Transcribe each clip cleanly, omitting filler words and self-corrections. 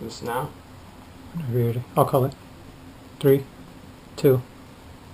This now? I'll call it. 3, 2.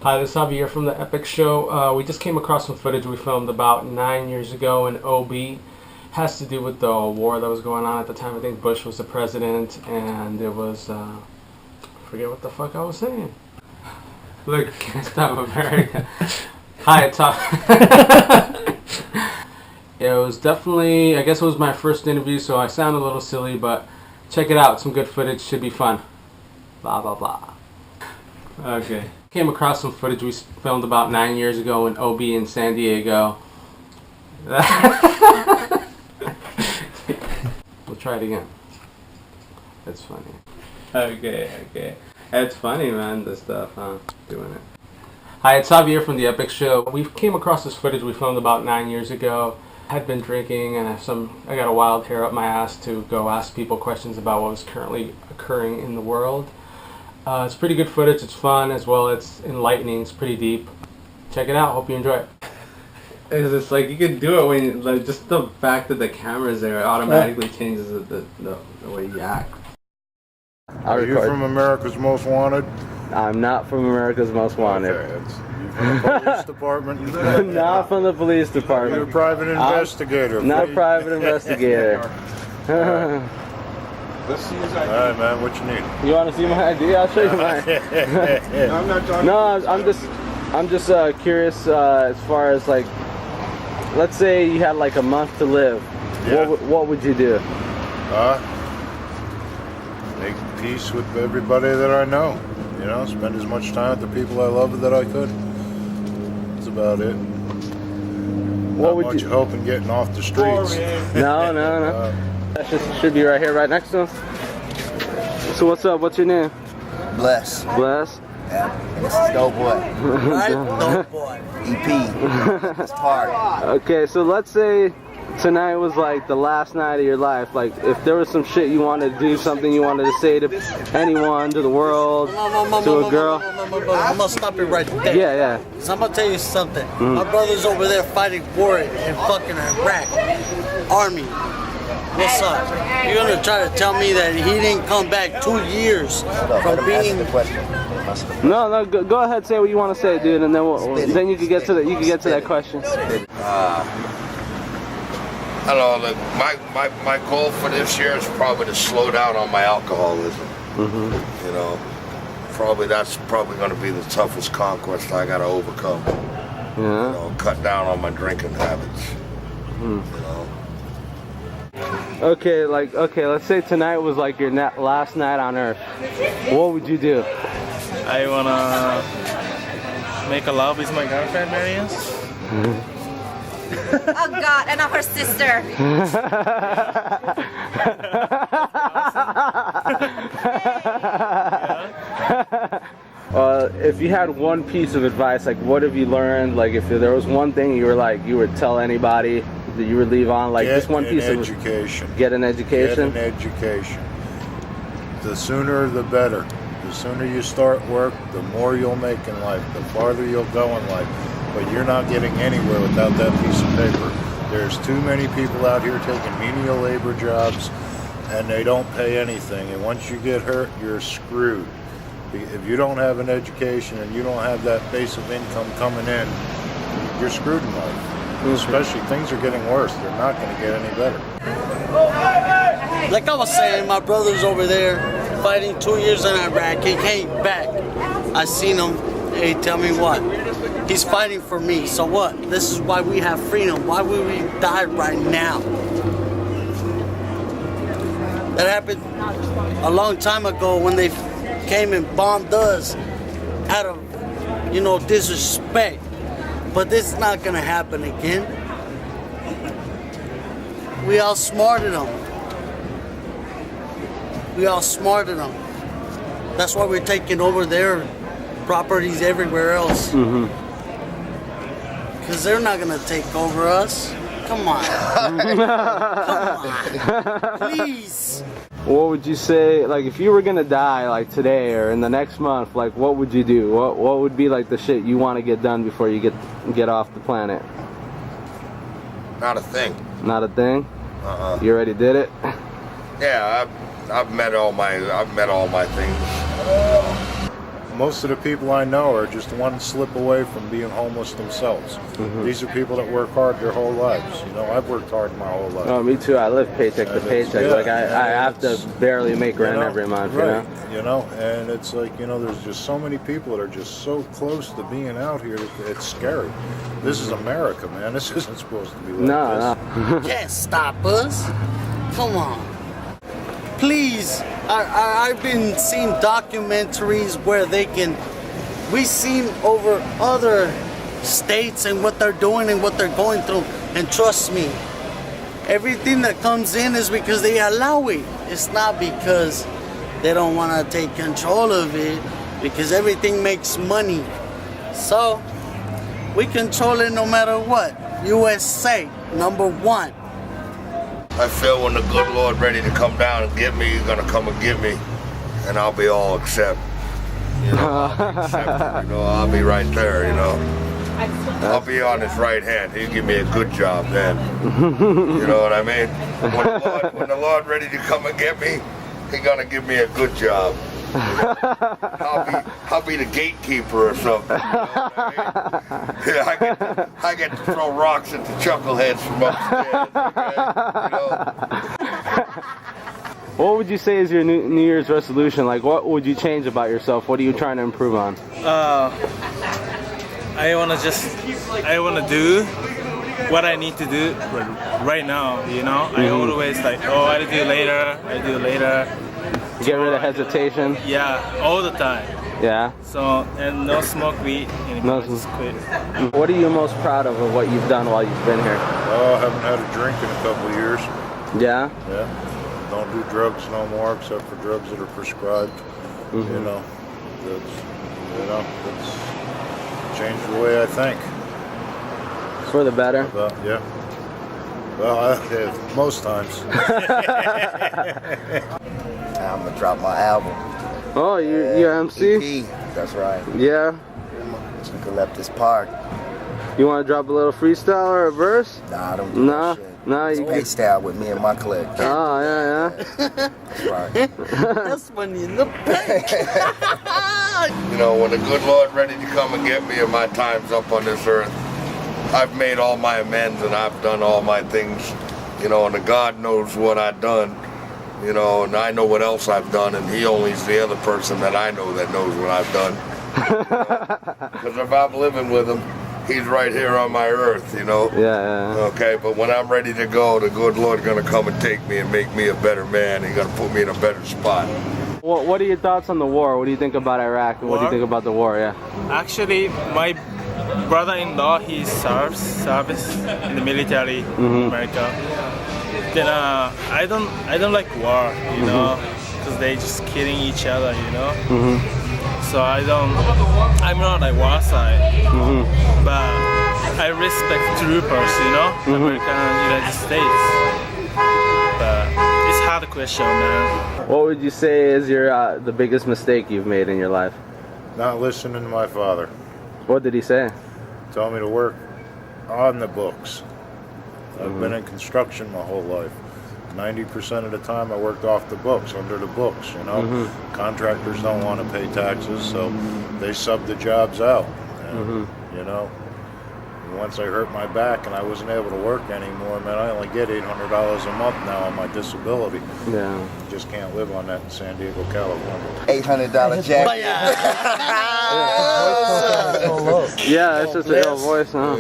Hi, this is Javier from the Epic Show. We just came across some footage we filmed about 9 years ago in OB. Has to do with the war that was going on at the time. I think Bush was the president, and it was, forget what the fuck I was saying. Look, can't stop America. Hi, it's It was definitely, I guess it was my first interview, so I sound a little silly, but check it out. Some good footage, should be fun. Blah, blah, blah. Okay. Came across some footage we filmed about 9 years ago in OB in San Diego. We'll try it again. That's funny. Okay. That's funny, man, this stuff, doing it. Hi, it's Javier from the Epic Show. We came across this footage we filmed about 9 years ago. Had been drinking, and I got a wild hair up my ass to go ask people questions about what was currently occurring in the world. It's pretty good footage. It's fun as well. It's enlightening. It's pretty deep. Check it out. Hope you enjoy it. It's like you can do it when like just the fact that the camera's there automatically changes the way you act. Are you from America's Most Wanted? I'm not from America's Most Wanted. Okay, you from the police department? Not from the police department. You're a private investigator. Not a private investigator. Let's see his ID. All right, man. What you need? You want to see my ID? I'll show you mine. No, I'm not talking. No, I'm just curious as far as like, let's say you had like a month to live. Yeah. What would you do? Make peace with everybody that I know. You know, spend as much time with the people I love that I could. That's about it. What Not would much you help in getting off the streets. No. That should be right here, right next to him. So what's up? What's your name? Bless. Bless. Yeah. And this is Doughboy. Right? Doughboy. EP. It's party. Okay, so let's say tonight was like the last night of your life. Like, if there was some shit you wanted to do, something you wanted to say to anyone, to the world, to a girl. I'm gonna stop it right there. Yeah. So I'm gonna tell you something. My brother's over there fighting war in fucking Iraq. Army. What's up? You're gonna try to tell me that he didn't come back 2 years from being? No. Go ahead, say what you want to say, dude, and then you can get to that question. I don't know. Like my goal for this year is probably to slow down on my alcoholism. Mm-hmm. You know, that's probably going to be the toughest conquest I got to overcome. Yeah. You know, cut down on my drinking habits. You know. Okay, let's say tonight was like your last night on Earth. What would you do? I wanna make a love with my girlfriend, Marion. Oh God, and not her sister. If you had one piece of advice, like what have you learned? Like if there was one thing you would tell anybody that you would leave on, like just one piece of education. Get an education. Get an education. The sooner the better. The sooner you start work, the more you'll make in life, the farther you'll go in life. But you're not getting anywhere without that piece of paper. There's too many people out here taking menial labor jobs, and they don't pay anything. And once you get hurt, you're screwed. If you don't have an education and you don't have that base of income coming in, you're screwed in life. Especially things are getting worse. They're not going to get any better. Like I was saying, my brother's over there fighting 2 years in Iraq. He came back. I seen him. Hey, tell me what? He's fighting for me. So what? This is why we have freedom. Why would we die right now? That happened a long time ago when they came and bombed us out of, disrespect. But this is not gonna happen again. We outsmarted them. That's why we're taking over their properties everywhere else. Because they're not gonna take over us. Come on. Please. What would you say, like if you were gonna die like today or in the next month, like what would you do? What would be like the shit you want to get done before you get off the planet? Not a thing. Not a thing? You already did it? Yeah, I've met all my things. Most of the people I know are just one slip away from being homeless themselves. These are people that work hard their whole lives. You know, I've worked hard my whole life. Oh, me too. I live paycheck to paycheck. Yeah, like I have to barely make rent every month. Right. You know. And it's like, you know, there's just so many people that are just so close to being out here. It's scary. This is America, man. This isn't supposed to be like No. Can't stop us. Come on. Please. I've been seeing documentaries where we've seen over other states and what they're doing and what they're going through. And trust me, everything that comes in is because they allow it. It's not because they don't want to take control of it, because everything makes money. So we control it no matter what. USA, #1. I feel when the good Lord ready to come down and get me, he's gonna come and get me, and I'll be all accept. You know, I'll be right there. You know, I'll be on his right hand. He'll give me a good job then. You know what I mean? When the Lord ready to come and get me, he's gonna give me a good job. I'll be the gatekeeper or something. You know what I mean? Yeah, I get to throw rocks at the chuckleheads from upstairs. Okay? You know? What would you say is your New Year's resolution? Like, what would you change about yourself? What are you trying to improve on? I wanna do what I need to do right now. You know, I always like, oh, I do later. Get rid of hesitation. Yeah, all the time. Yeah. So, and no smoke weed anymore. Just quit. What are you most proud of what you've done while you've been here? Oh, I haven't had a drink in a couple of years. Yeah? Yeah. Don't do drugs no more, except for drugs that are prescribed. You know, that's changed the way I think. For the better? Yeah. Well, most times. I'm gonna drop my album. Oh, you're MC? EP. That's right. Yeah. So we can left this park. You want to drop a little freestyle or a verse? Nah, I don't do that shit. Nah, it's you spaced out with me and my clique. Oh, yeah. That's right. That's money in the bank. You know, when the good Lord ready to come and get me and my time's up on this earth, I've made all my amends and I've done all my things, you know, and the God knows what I've done, you know, and I know what else I've done, and he only is the other person that I know that knows what I've done. Because if I'm living with him, he's right here on my earth, you know. Yeah. Okay, but when I'm ready to go, the good Lord's gonna come and take me and make me a better man. He's gonna put me in a better spot. What are your thoughts on the war? What do you think about Iraq? What do you think about the war? Yeah. Actually, my brother-in-law, he serves in the military in America. Then I don't like war, you know, because they just killing each other, you know. So I'm not like war side, but I respect troopers, you know, American and United States. But it's a hard question, man. What would you say is your the biggest mistake you've made in your life? Not listening to my father. What did he say? Told me to work on the books. I've been in construction my whole life. 90% of the time I worked off the books, under the books, you know. Contractors don't want to pay taxes, so they sub the jobs out. And, you know, once I hurt my back and I wasn't able to work anymore, man, I only get $800 a month now on my disability. Yeah. You just can't live on that in San Diego, California. $800 jacket. Yeah, it's just a ill voice, huh?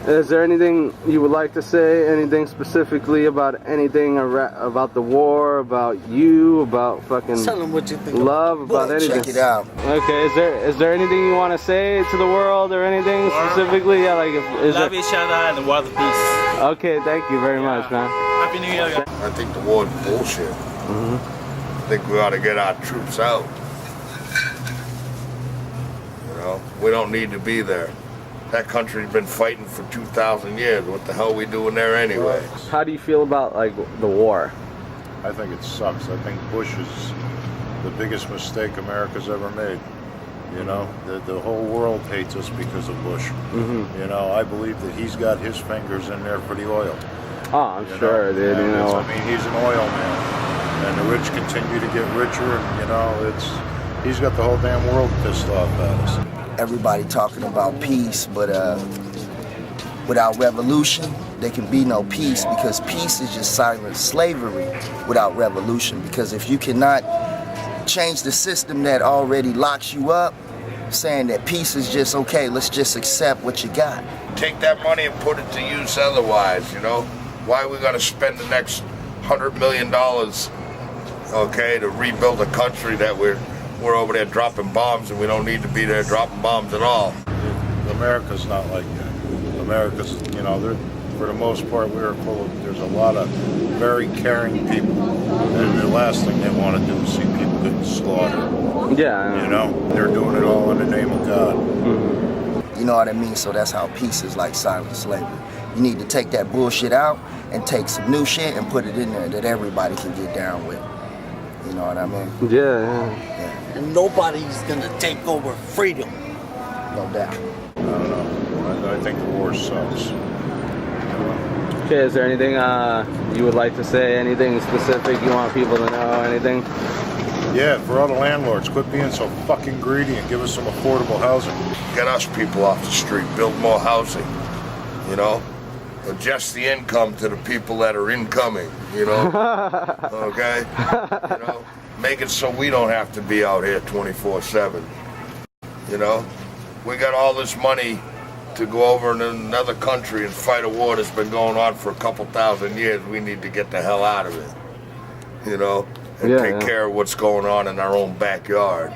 Is there anything you would like to say? Anything specifically about anything about the war, about you, about fucking Tell them what you think love, about anything? Check it out. Okay, is there anything you want to say to the world or anything specifically? Yeah, like love each other and world peace. Okay, thank you very much, man. Happy New Year, guys. I think the war's bullshit. I think we ought to get our troops out. You know, we don't need to be there. That country's been fighting for 2,000 years. What the hell are we doing there anyway? How do you feel about like the war? I think it sucks. I think Bush is the biggest mistake America's ever made. You know, the whole world hates us because of Bush. You know, I believe that he's got his fingers in there for the oil. Oh, I'm sure, dude. You know, I mean, he's an oil man. and the rich continue to get richer, and you know, he's got the whole damn world pissed off at us. Everybody talking about peace, but without revolution, there can be no peace, because peace is just silent slavery without revolution. Because if you cannot change the system that already locks you up, saying that peace is just okay, let's just accept what you got. Take that money and put it to use otherwise, you know? Why we gotta spend the next $100 million, okay, to rebuild a country that we're over there dropping bombs and we don't need to be there dropping bombs at all? America's not like that. America's, you know, for the most part, there's a lot of very caring people, and the last thing they want to do is see people getting slaughtered. Yeah. You know, they're doing it all in the name of God. You know what I mean? So that's how peace is like silent slavery. You need to take that bullshit out and take some new shit and put it in there that everybody can get down with. You know what I mean? Yeah. And nobody's gonna take over freedom. No doubt. I don't know. I think the war sucks. Okay, is there anything you would like to say? Anything specific you want people to know? Anything? Yeah, for all the landlords, quit being so fucking greedy and give us some affordable housing. Get us people off the street, build more housing, you know? Adjust the income to the people that are incoming, you know? Okay? You know? Make it so we don't have to be out here 24/7, you know? We got all this money to go over in another country and fight a war that's been going on for a couple thousand years. We need to get the hell out of it, you know, and take care of what's going on in our own backyard.